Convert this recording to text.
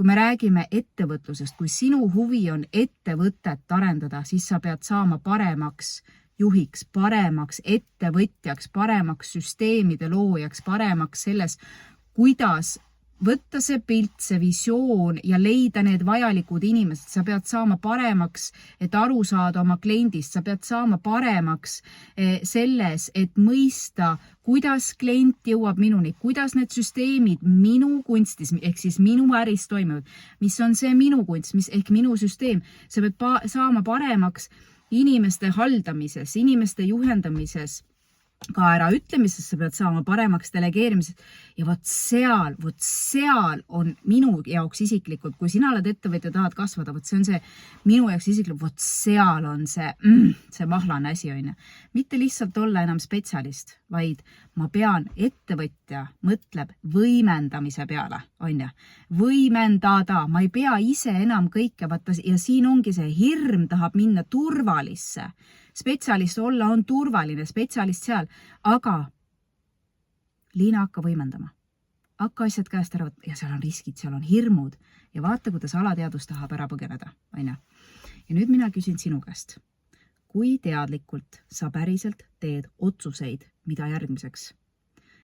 kui me räägime ettevõtlusest, kui sinu huvi on ettevõtet arendada, siis sa pead saama paremaks juhiks, paremaks ettevõtjaks, paremaks süsteemide loojaks, paremaks selles, kuidas võtta see pilt, see visioon ja leida need vajalikud inimesed. Sa pead saama paremaks, et aru saada oma kliendist. Sa pead saama paremaks selles, et mõista, kuidas klient jõuab minuni, kuidas need süsteemid minu kunstis, ehk siis minu äris toimuvad, mis on see minu kunst, ehk minu süsteem. Sa pead saama paremaks inimeste haldamises, inimeste juhendamises, ka ära ütlemises, sa pead saama paremaks delegeerimises ja vot seal on minu jaoks isiklikult, kui sina oled ettevõtja, tahad kasvada, vot see on see minu jaoks isiklikult, vot seal on see mahlane asi on. Mitte lihtsalt olla enam spetsialist, vaid ma pean ettevõtja mõtleb võimendamise peale, on ja. Võimendada, ma ei pea ise enam kõike, vaata, ja siin ongi see hirm tahab minna turvalisse. Spetsialist olla on turvaline, spetsialist seal, aga Liina hakka võimendama. Hakka asjad käest ära võtta ja seal on riskid, seal on hirmud ja vaata, kuidas alateadus tahab ära põgeneda. Ja nüüd mina küsin sinu käest, kui teadlikult sa päriselt teed otsuseid, mida järgmiseks